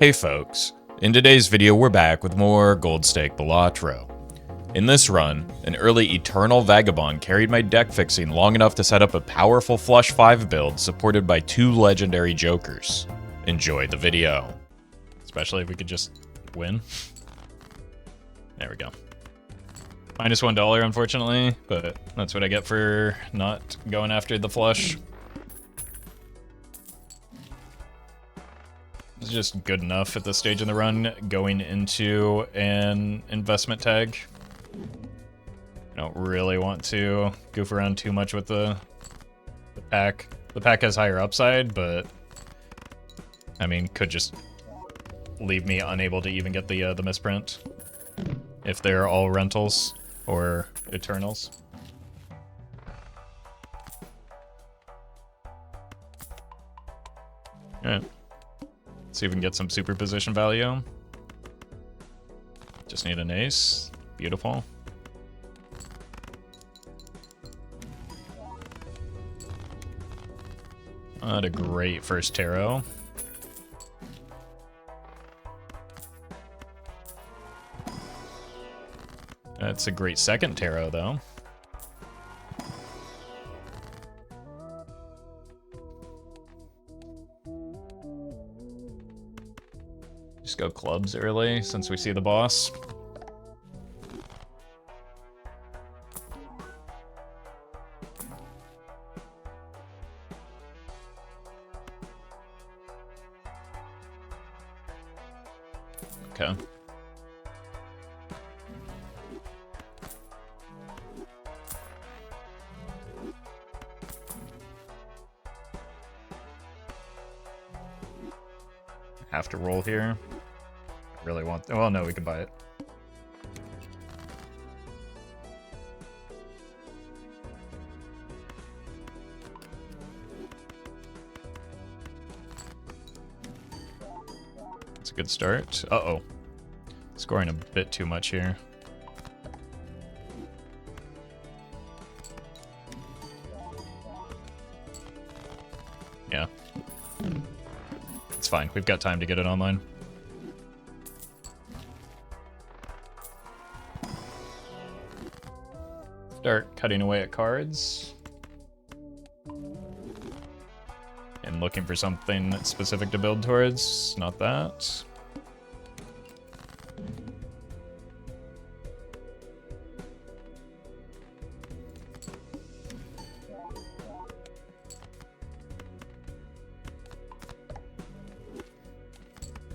Hey folks, in today's video we're back with more Gold Stake Balatro. In this run, an early Eternal Vagabond carried my deck fixing long enough to set up a powerful flush 5 build supported by 2 legendary jokers. Enjoy the video. Especially if we could just win. There we go. Minus $1 unfortunately, but that's what I get for not going after the flush. It's just good enough at this stage in the run going into an investment tag. I don't really want to goof around too much with the pack. The pack has higher upside, but I mean, could just leave me unable to even get the misprint if they're all rentals or Eternals. Alright. See if we can get some superposition value. Just need an ace. Beautiful. Not a great first tarot. That's a great second tarot, though. Just go clubs early since we see the boss. Okay. Have to roll here. I really want... well, no, we can buy it. It's a good start. Uh-oh. Scoring a bit too much here. Yeah. It's fine. We've got time to get it online. Start cutting away at cards. And looking for something specific to build towards. Not that.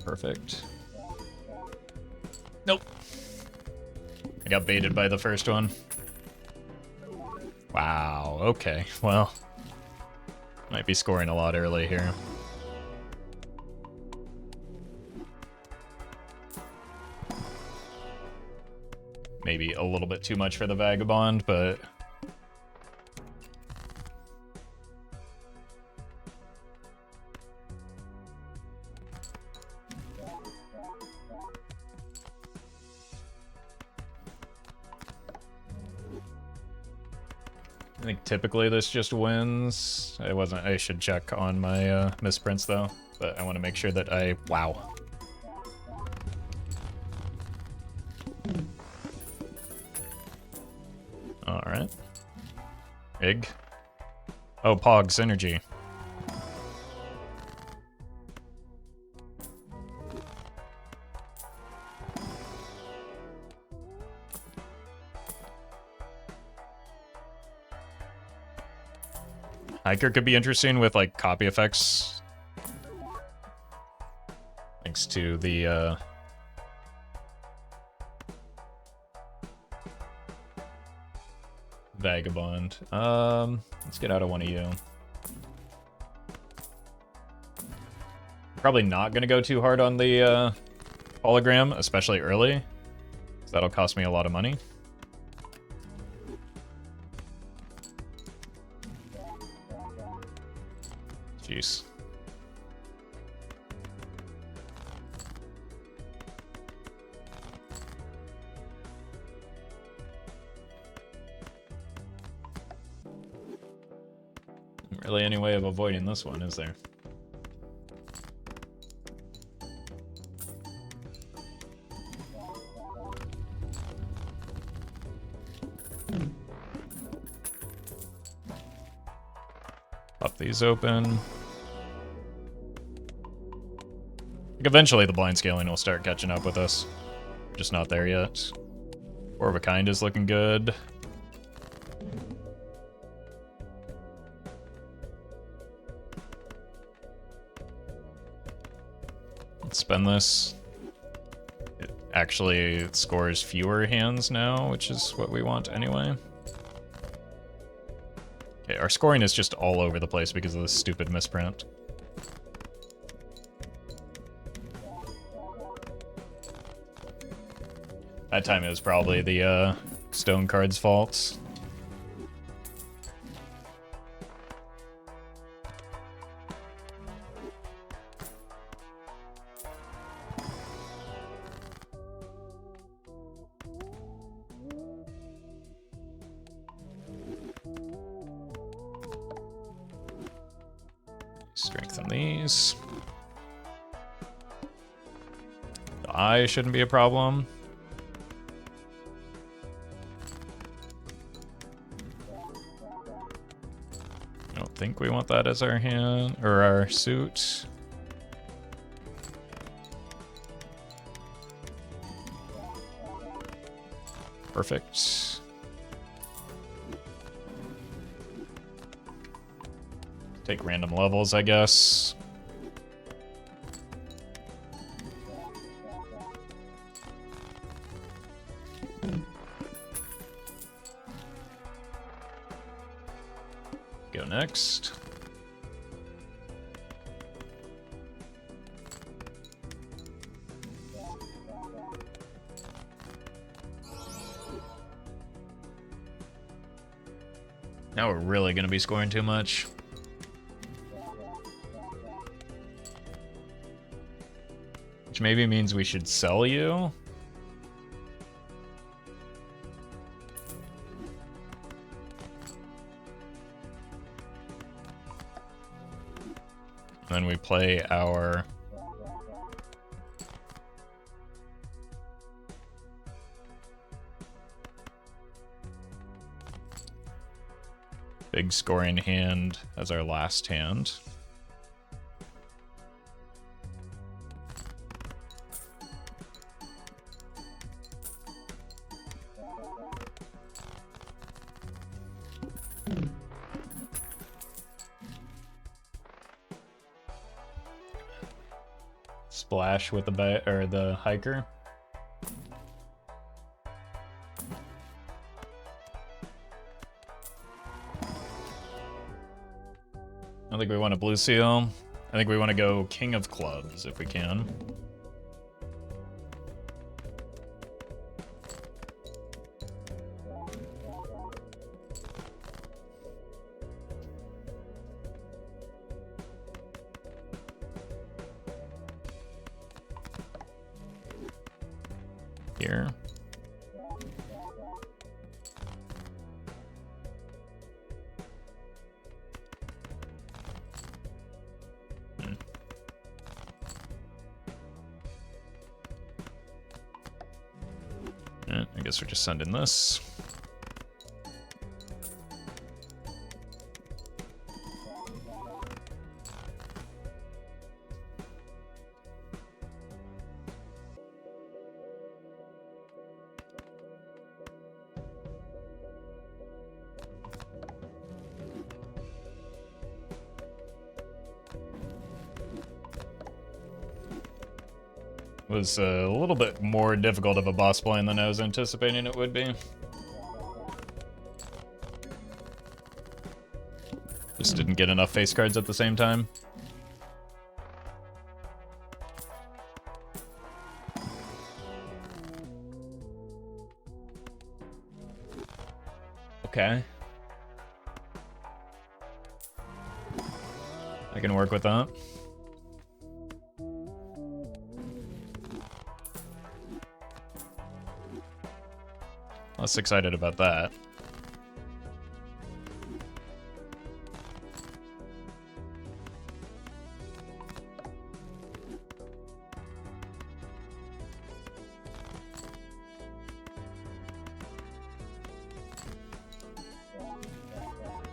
Perfect. Nope. I got baited by the first one. Wow, okay. Well, might be scoring a lot early here. Maybe a little bit too much for the Vagabond, but... I think typically this just wins. I should check on my misprints though, but I want to make sure that wow. Alright. Ig. Oh, Pog synergy. Hiker could be interesting with like copy effects. Thanks to the Vagabond. Let's get out of one of you. Probably not gonna go too hard on the hologram, especially early. That'll cost me a lot of money. Jeez. Not really any way of avoiding this one, is there? these open. Like eventually the blind scaling will start catching up with us. Just not there yet. Four of a Kind is looking good. Let's spend this. It actually scores fewer hands now, which is what we want anyway. Okay, our scoring is just all over the place because of this stupid misprint. That time it was probably the stone card's fault. Strengthen these. The eye shouldn't be a problem. I don't think we want that as our hand or our suit. Perfect. Take random levels, I guess. Go next. Now we're really going to be scoring too much. Which maybe means we should sell you. Then we play our big scoring hand as our last hand. Splash with the hiker. I think we want a blue seal. I think we want to go King of Clubs if we can. Here. I guess we're just sending this. Was a little bit more difficult of a boss plan than I was anticipating it would be. Just didn't get enough face cards at the same time. Okay. I can work with that. Less excited about that.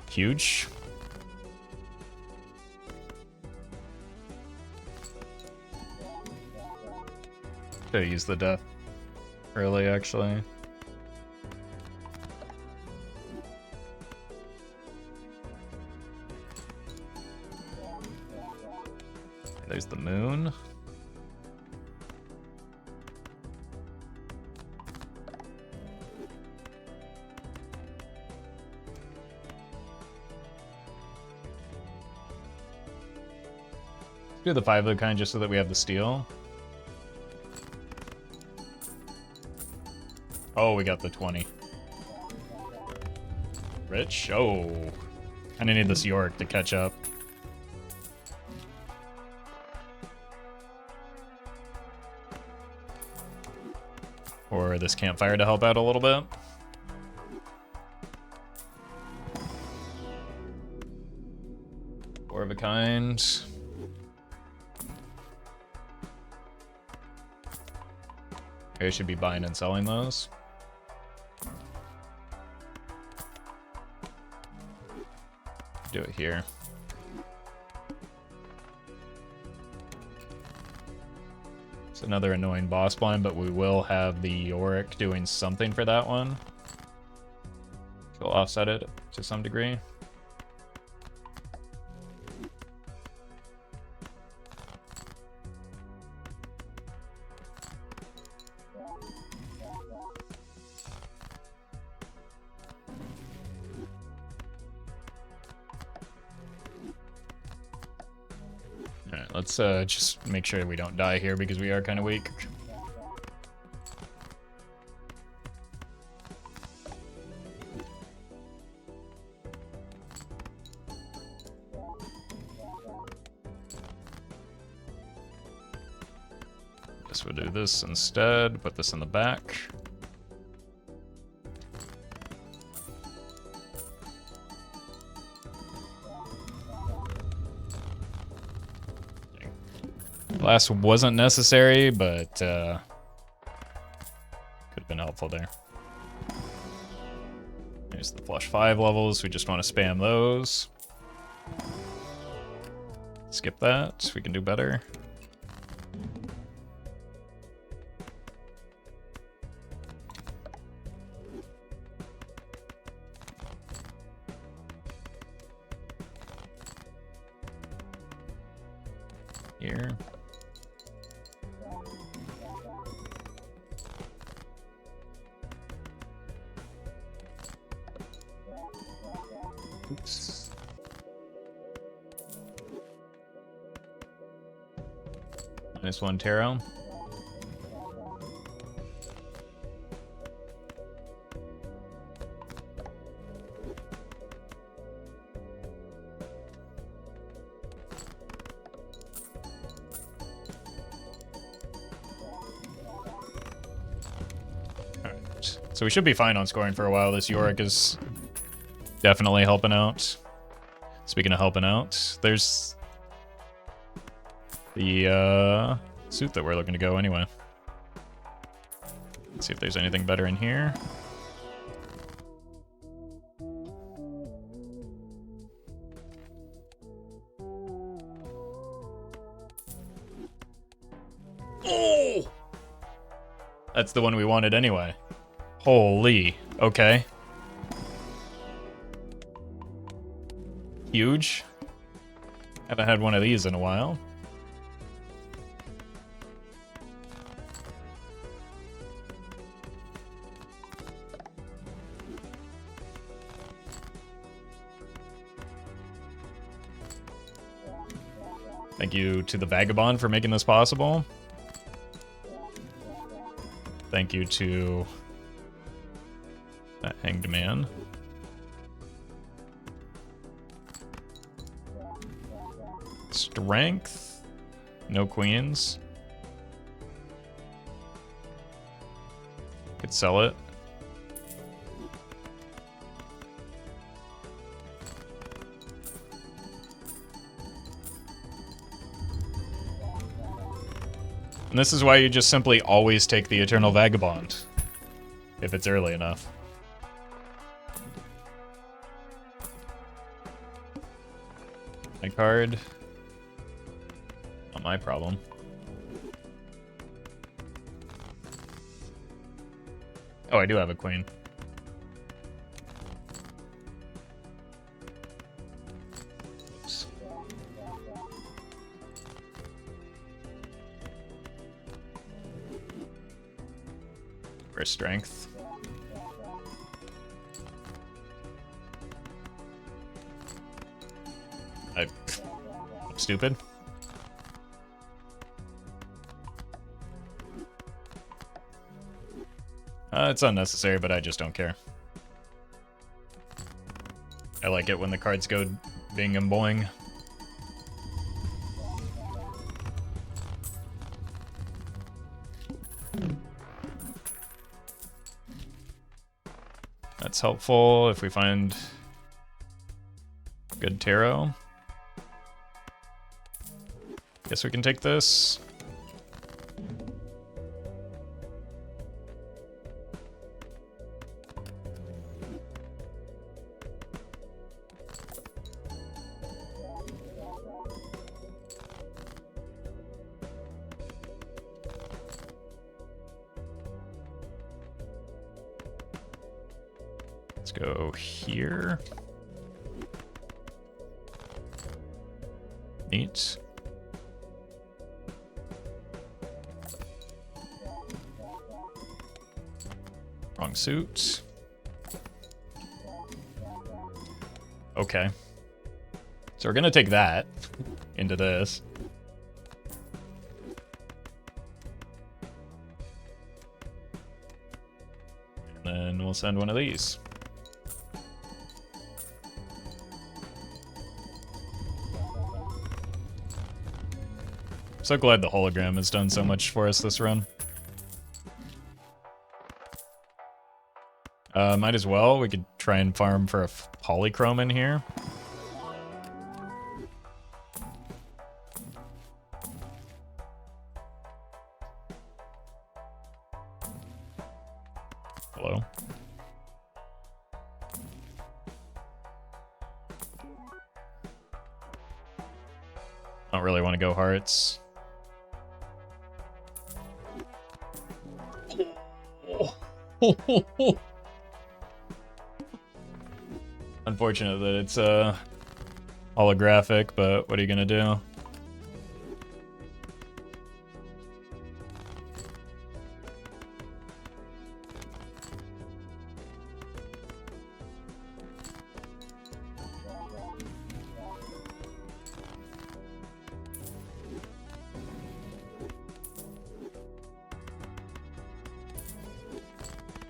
Huge. Should use the death early, actually. There's the moon. Do the 5 of the kind just so that we have the steel. Oh, we got the 20. Rich? Oh. Kinda need this York to catch up. Or this campfire to help out a little bit. Four of a kind. I should be buying and selling those. Do it here. It's another annoying boss blind, but we will have the Yorick doing something for that one. We'll offset it to some degree. Alright, let's just make sure we don't die here because we are kind of weak. Guess we'll do this instead, put this in the back. Glass wasn't necessary, but could have been helpful there. There's the flush 5 levels. We just want to spam those. Skip that. We can do better. Here. Oops. -1 tarot. Alright. So we should be fine on scoring for a while. This Yorick is definitely helping out. Speaking of helping out, there's the suit that we're looking to go anyway. Let's see if there's anything better in here. Oh! That's the one we wanted anyway. Holy. Okay. Huge. Haven't had one of these in a while. Thank you to the Vagabond for making this possible. Thank you to that Hanged Man. Strength. No queens. Could sell it. And this is why you just simply always take the Eternal Vagabond, if it's early enough. My card. Not my problem. Oh, I do have a queen. Oops. For strength. I'm stupid. It's unnecessary, but I just don't care. I like it when the cards go bing and boing. That's helpful if we find good tarot. Guess we can take this. Let's go here. Neat. Wrong suit. Okay. So we're gonna take that into this. And then we'll send one of these. So glad the hologram has done so much for us this run. Might as well. We could try and farm for a polychrome in here. Hello. Don't really want to go hearts. Unfortunate that it's holographic, but what are you gonna do?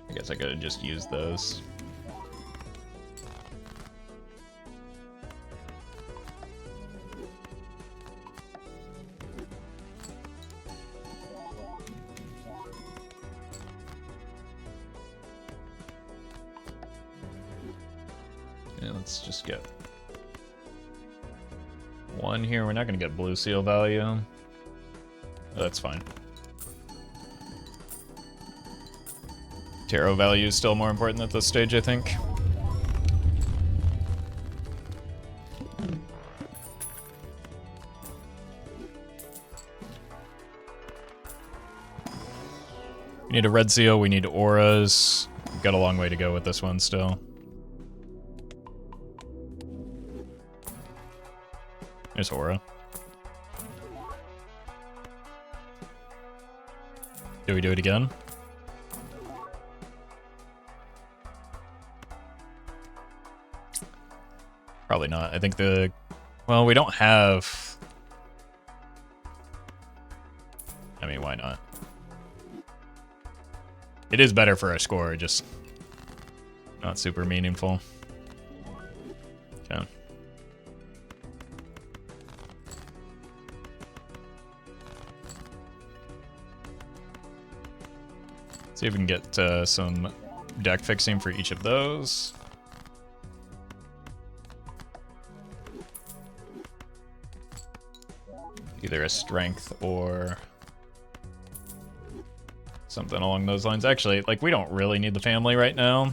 I guess I could have just used those. Yeah, let's just get one here. We're not going to get blue seal value. That's fine. Tarot value is still more important at this stage, I think. We need a red seal, we need auras. We've got a long way to go with this one still. There's aura. Do we do it again? Probably not. I think the... Well, we don't have... I mean, why not? It is better for our score, just not super meaningful. Okay. See if we can get some deck fixing for each of those. Either a strength or something along those lines. Actually, like, we don't really need the family right now.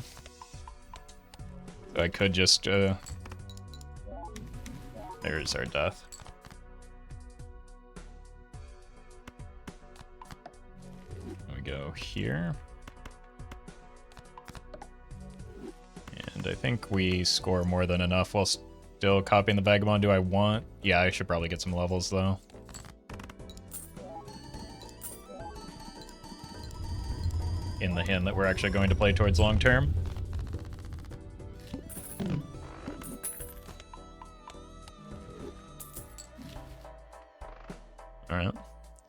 So I could just, there's our death. We go here. I think we score more than enough while still copying the Vagabond. Do I want... Yeah, I should probably get some levels, though. In the hand that we're actually going to play towards long term. Alright.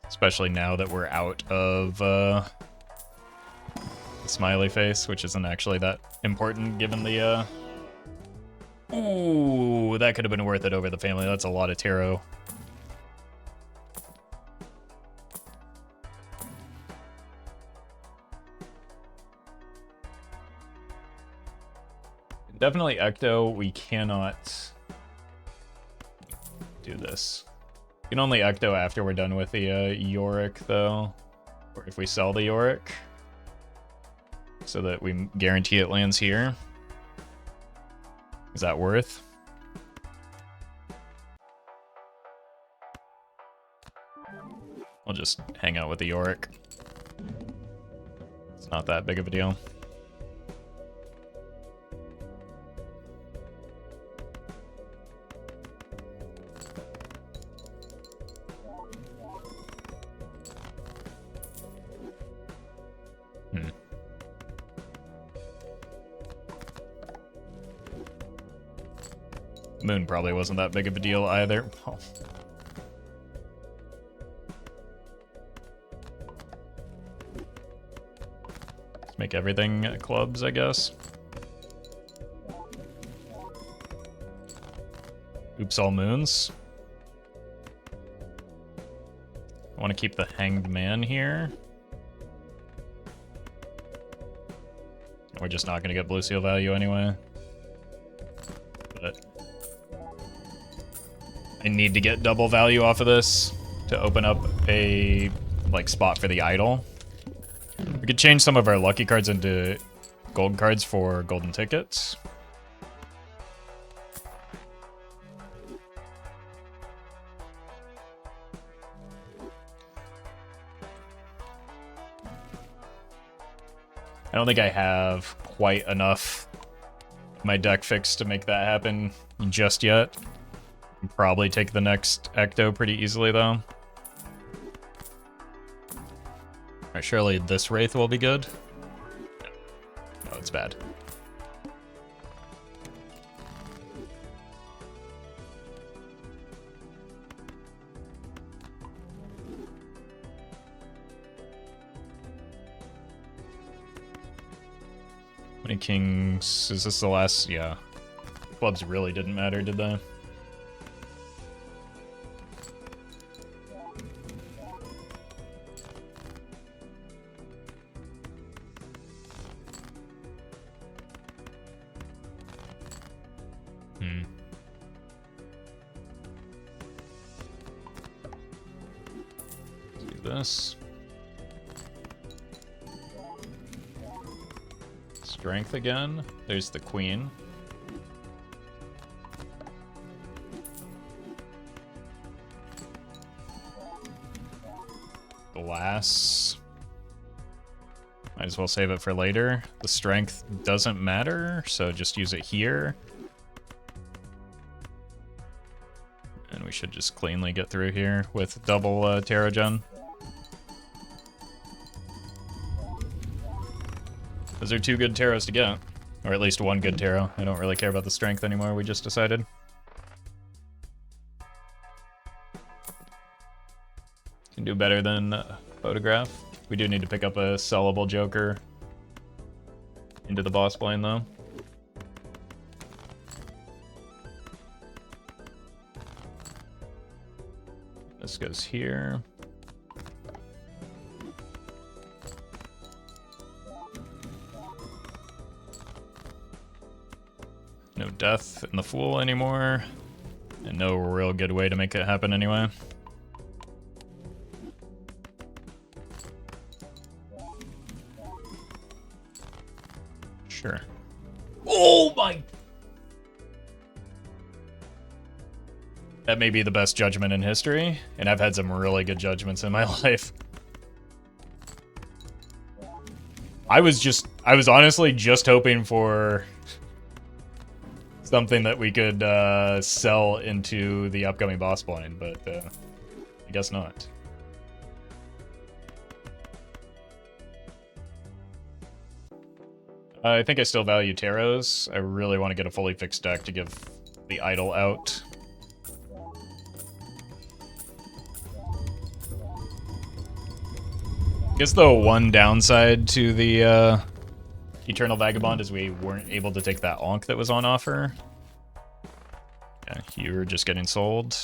Especially now that we're out of the smiley face, which isn't actually that important given the... Ooh, that could have been worth it over the family. That's a lot of tarot. Definitely Ecto. We cannot do this. We can only Ecto after we're done with the Yorick, though. Or if we sell the Yorick. So that we guarantee it lands here. Is that worth? We'll just hang out with the Yorick. It's not that big of a deal. Moon probably wasn't that big of a deal either. Oh. Let's make everything clubs, I guess. Oops, all moons. I want to keep the Hanged Man here. We're just not going to get blue seal value anyway. But I need to get double value off of this to open up a spot for the idol. We could change some of our lucky cards into gold cards for golden tickets. I don't think I have quite enough of my deck fixed to make that happen just yet. Probably take the next Ecto pretty easily, though. Alright, surely this Wraith will be good. No, it's bad. How many kings? Is this the last? Yeah. Clubs really didn't matter, did they? This. Strength again. There's the queen. Glass. Might as well save it for later. The strength doesn't matter, so just use it here. And we should just cleanly get through here with double Tarot Gen. Those are two good tarots to get. Or at least one good tarot. I don't really care about the strength anymore, we just decided. Can do better than Photograph. We do need to pick up a sellable Joker into the boss plane, though. This goes here. No death in the Fool anymore. And no real good way to make it happen anyway. Sure. Oh my! That may be the best judgment in history, and I've had some really good judgments in my life. I was honestly just hoping for something that we could sell into the upcoming boss blind, but I guess not. I think I still value Taros. I really want to get a fully fixed deck to give the idol out. I guess the one downside to the Eternal Vagabond is we weren't able to take that Onk that was on offer. Yeah, you were just getting sold.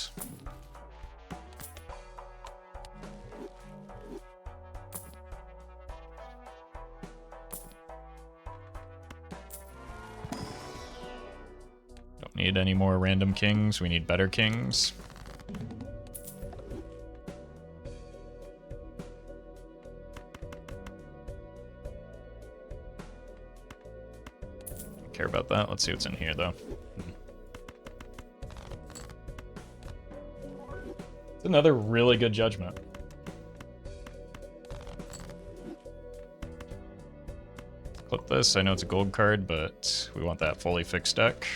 Don't need any more random kings. We need better kings. Don't care about that. Let's see what's in here, though. It's another really good judgment. Clip this. I know it's a gold card, but we want that fully fixed deck.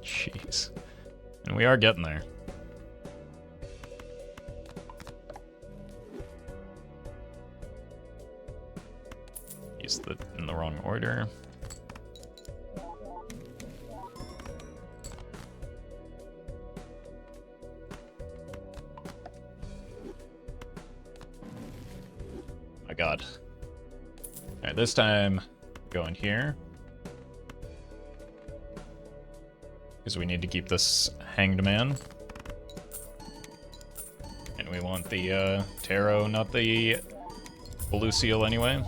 Jeez. And we are getting there. Use the in the wrong order. My god. Alright, this time go in here. Because we need to keep this hanged man. And we want the tarot, not the blue seal anyway.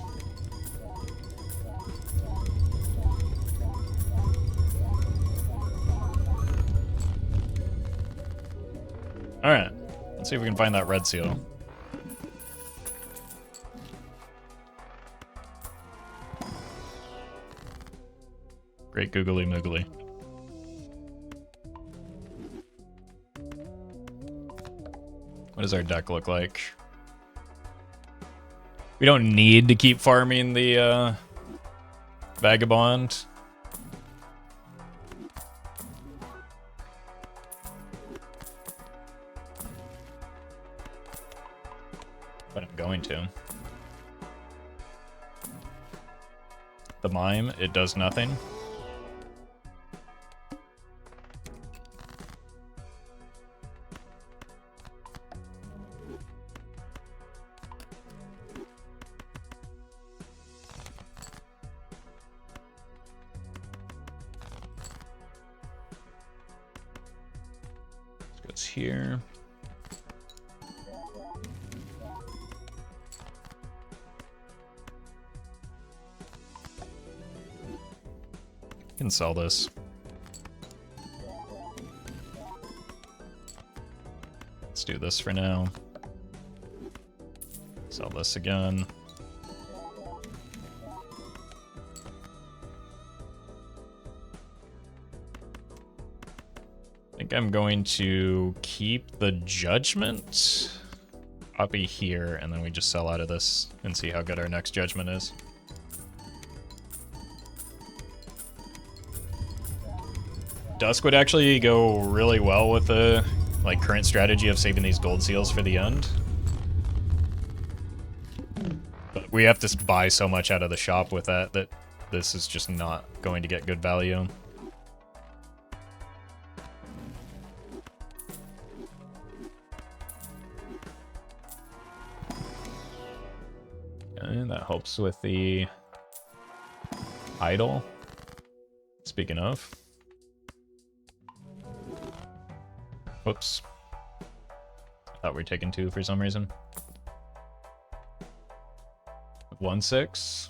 Alright, let's see if we can find that red seal. Great googly moogly. What does our deck look like? We don't need to keep farming the Vagabond. But I'm going to. The Mime, it does nothing. Goes here. Can sell this. Let's do this for now. Sell this again. I think I'm going to keep the Judgment. Copy here, and then we just sell out of this and see how good our next Judgment is. Dusk would actually go really well with the current strategy of saving these gold seals for the end. But we have to buy so much out of the shop with that this is just not going to get good value. And that helps with the idol. Speaking of. Whoops. I thought we were taking 2 for some reason. 1-6.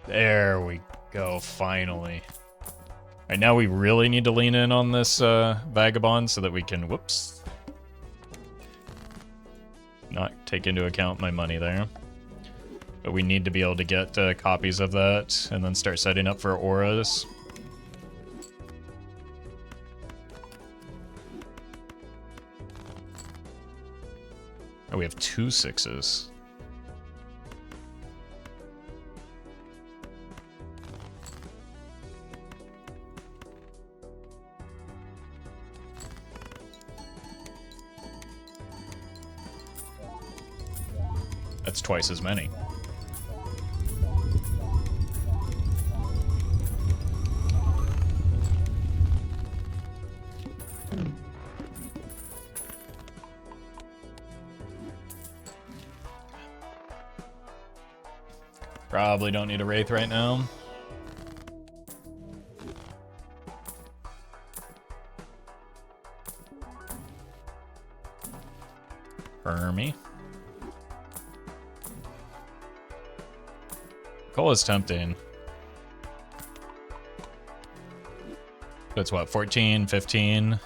There we go, finally. Alright, now we really need to lean in on this Vagabond so that we can, whoops, not take into account my money there. But we need to be able to get copies of that and then start setting up for auras. Oh, we have 2 6s. That's twice as many. Probably don't need a Wraith right now. Hermy. Cole is tempting. That's what, 14, 15?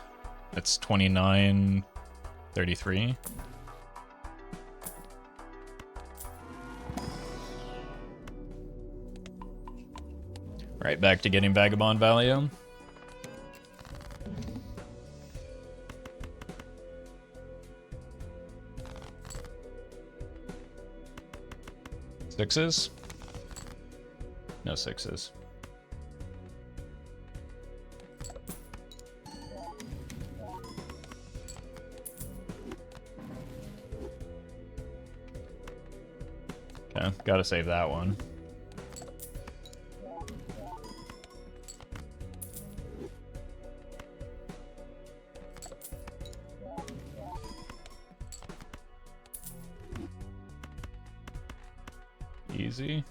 That's 29, 33. Right, back to getting Vagabond value. Sixes? No sixes. Okay, gotta save that one. Easy.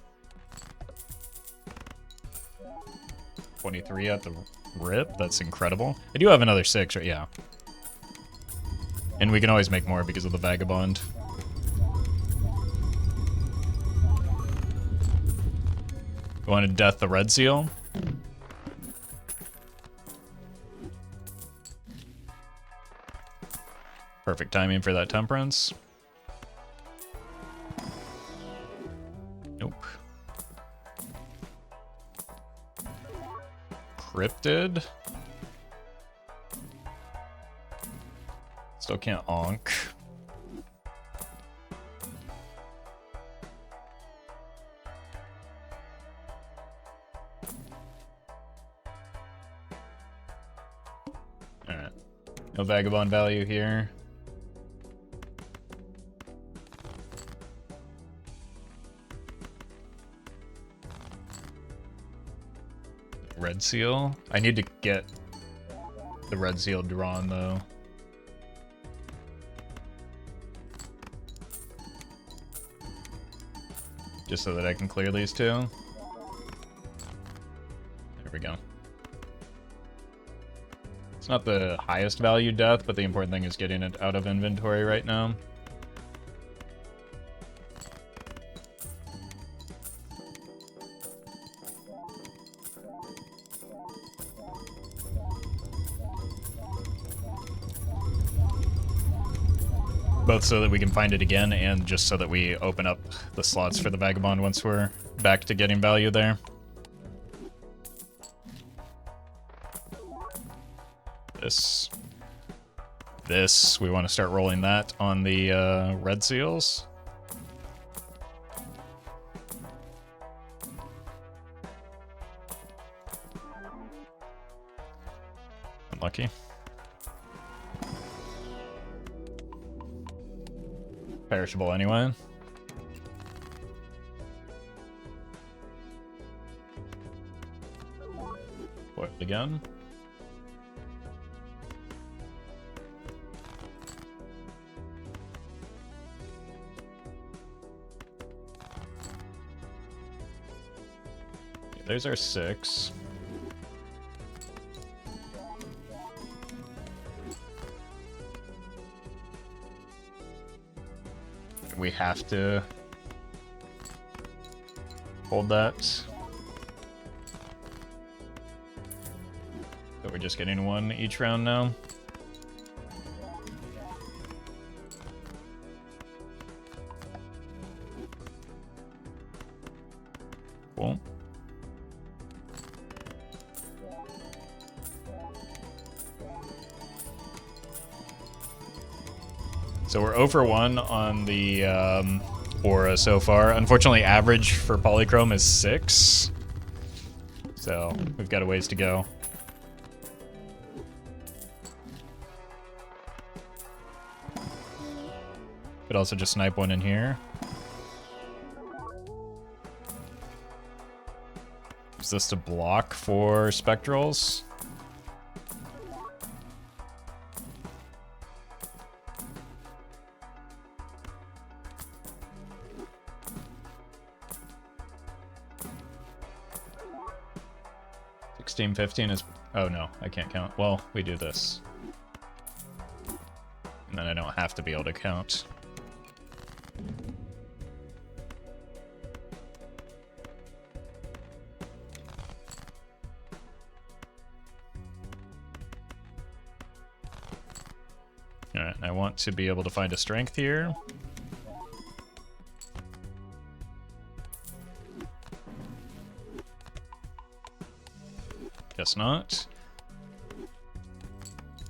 23 at the rip. That's incredible. I do have another 6, right? Yeah. And we can always make more because of the Vagabond. You want to death the Red Seal? Perfect timing for that Temperance. Nope. Cryptid. Still can't onk. Alright. No Vagabond value here. Red Seal. I need to get the Red Seal drawn though. Just so that I can clear these two. There we go. It's not the highest value death, but the important thing is getting it out of inventory right now. Both so that we can find it again and just so that we open up the slots for the Vagabond once we're back to getting value there. This, we want to start rolling that on the Red Seals. Unlucky. Perishable anyway. Foiled again. There's our 6. We have to hold that. So we're just getting 1 each round now. Cool. So we're 0 for 1 on the aura so far. Unfortunately, average for polychrome is 6. So we've got a ways to go. Could also just snipe one in here. Is this to block for spectrals? Steam 15 is... Oh no, I can't count. Well, we do this. And then I don't have to be able to count. Alright, I want to be able to find a strength here. Guess not.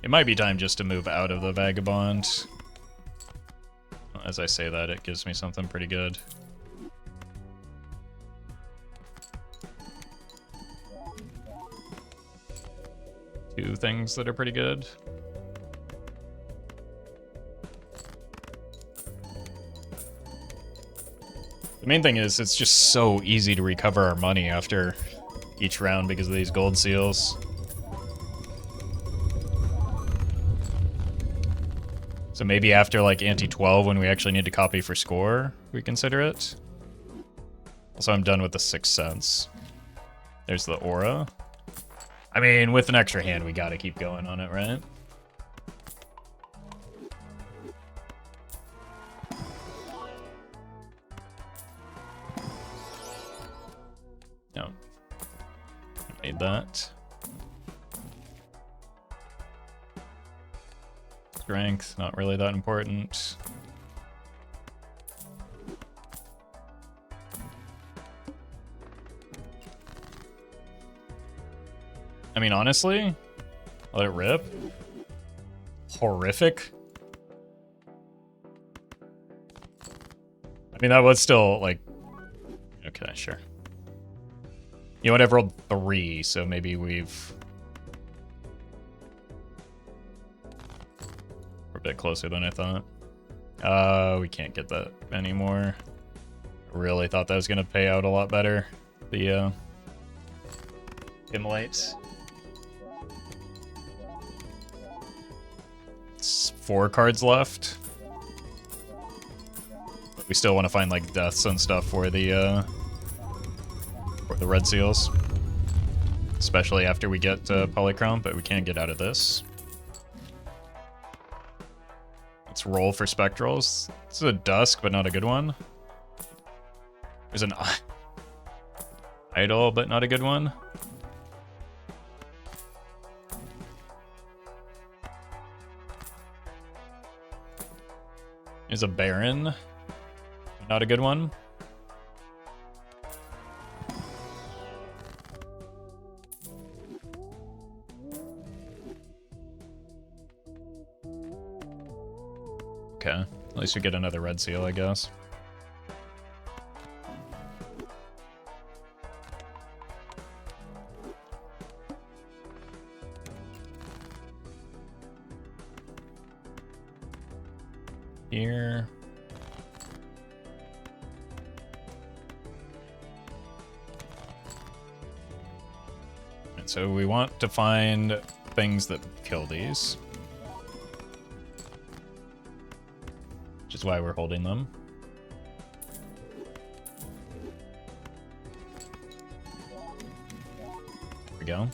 It might be time just to move out of the Vagabond. As I say that, it gives me something pretty good. Two things that are pretty good. The main thing is, it's just so easy to recover our money after each round because of these gold seals. So maybe after like ante 12 when we actually need to copy for score, we consider it. Also, I'm done with the Sixth Sense. There's the aura. I mean, with an extra hand, we gotta keep going on it, right? No. Made that. Strength, not really that important. I mean, honestly, let it rip. Horrific. I mean, that was still, like... Okay, sure. You know what, I've rolled 3, so maybe we've... We're a bit closer than I thought. We can't get that anymore. I really thought that was going to pay out a lot better. The, immolates. It's 4 cards left. But we still want to find, like, deaths and stuff for the red seals. Especially after we get polychrome, but we can't get out of this. Let's roll for spectrals. This is a dusk, but not a good one. There's an idol, but not a good one. There's a baron, not a good one. Okay, at least we get another red seal, I guess. Here. And so we want to find things that kill these. Which is why we're holding them. There we go.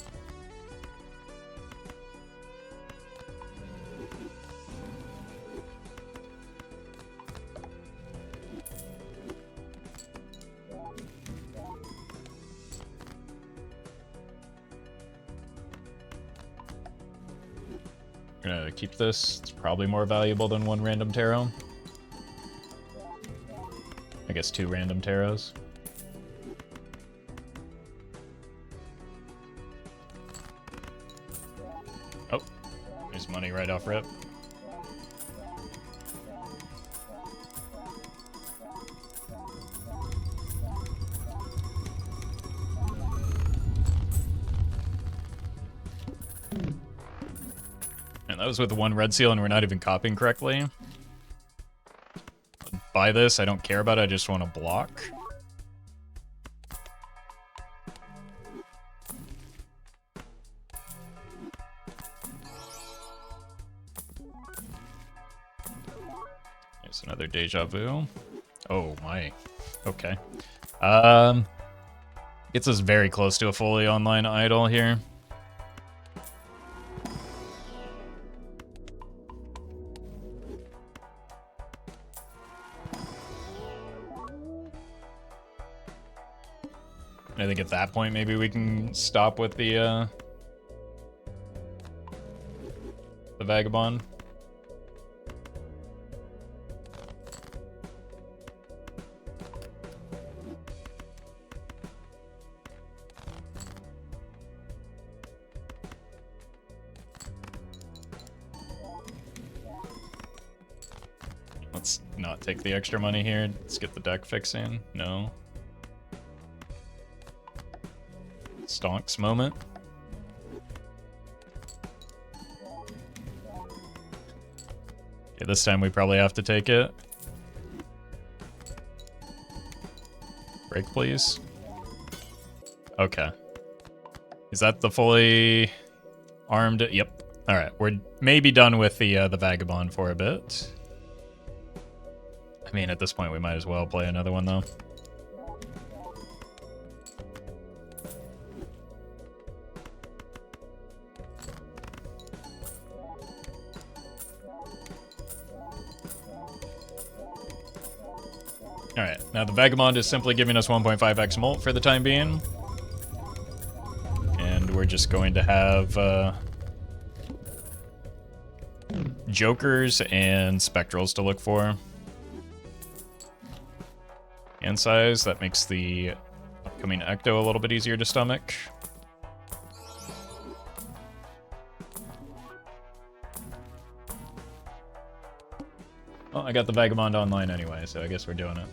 We're gonna keep this. It's probably more valuable than 1 random tarot. I guess 2 random tarots. Oh, there's money right off rip. Alright, that was with one red seal and we're not even copying correctly. Buy this, I don't care about it, I just want to block. There's another deja vu. Oh my. Okay. Gets us very close to a fully online idol here. I think at that point maybe we can stop with the Vagabond. Let's not take the extra money here. Let's get the deck fixing. No. Stonks moment. Okay, this time we probably have to take it. Break, please. Okay. Is that the fully armed? Yep. All right, we're maybe done with the Vagabond for a bit. I mean, at this point, we might as well play another one, though. Alright, now the Vagabond is simply giving us 1.5x molt for the time being. And we're just going to have Jokers and Spectrals to look for. Hand size, that makes the upcoming Ecto a little bit easier to stomach. Well, I got the Vagabond online anyway, so I guess we're doing it.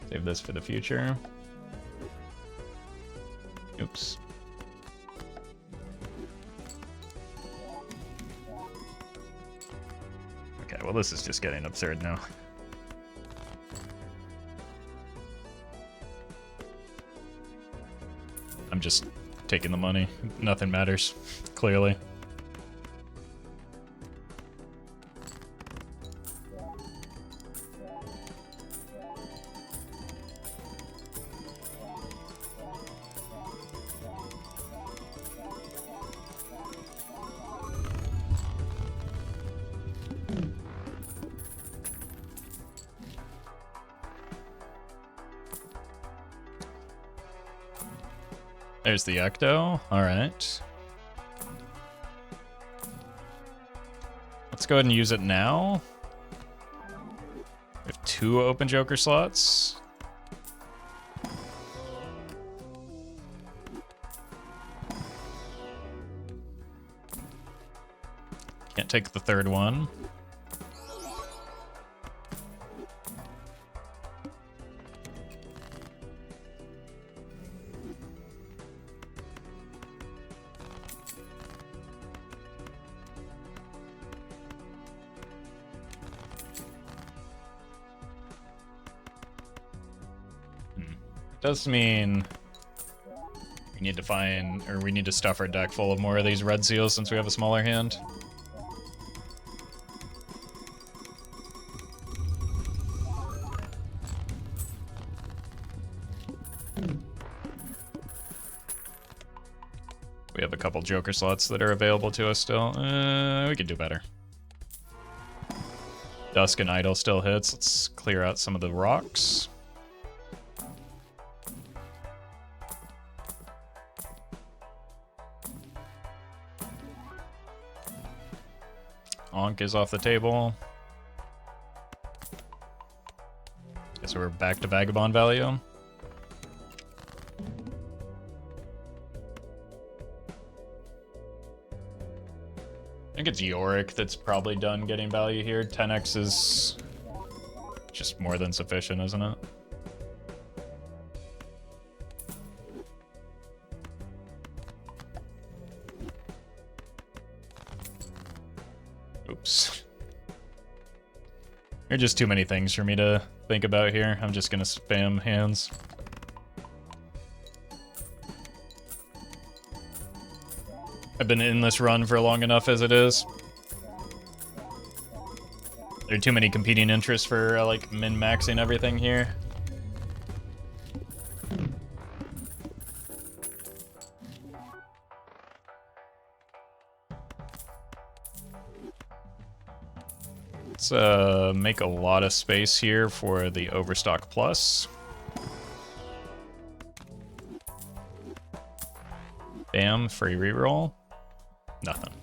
Save this for the future. Oops. Okay, well this is just getting absurd now. I'm just taking the money. Nothing matters, clearly. There's the Ecto. Alright. Let's go ahead and use it now. We have 2 open Joker slots. Can't take the third one. Does mean we need to find, or we need to stuff our deck full of more of these red seals since we have a smaller hand. We have a couple Joker slots that are available to us still. We could do better. Dusk and Idol still hits. Let's clear out some of the rocks. Onk is off the table. Guess we're back to Vagabond value. I think it's Yorick that's probably done getting value here. 10x is just more than sufficient, isn't it? There are just too many things for me to think about here. I'm just gonna spam hands. I've been in this run for long enough as it is. There are too many competing interests for like min-maxing everything here. Let's make a lot of space here for the Overstock Plus. Bam, free reroll. Nothing.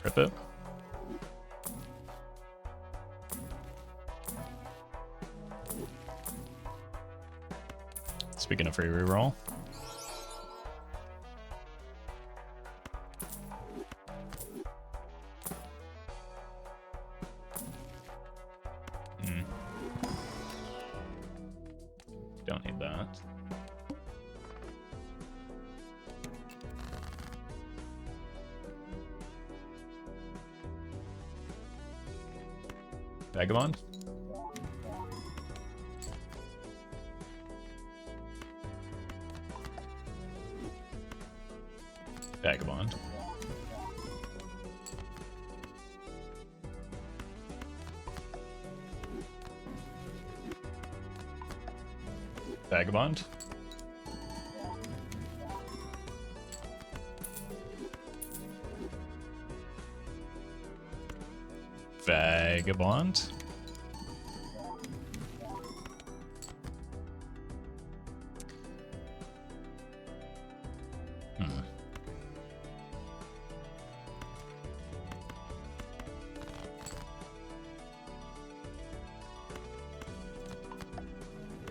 Rip it. Speaking of free reroll. Don't need that. Vagabond? Vagabond. Vagabond. Vagabond.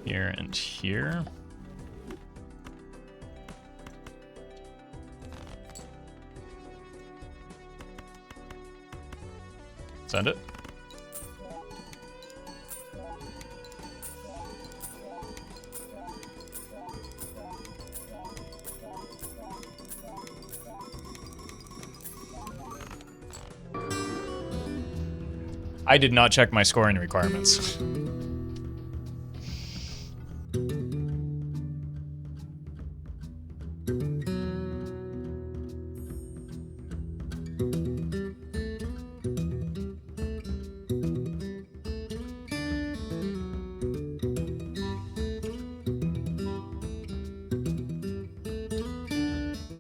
Here and here. Send it. I did not check my scoring requirements.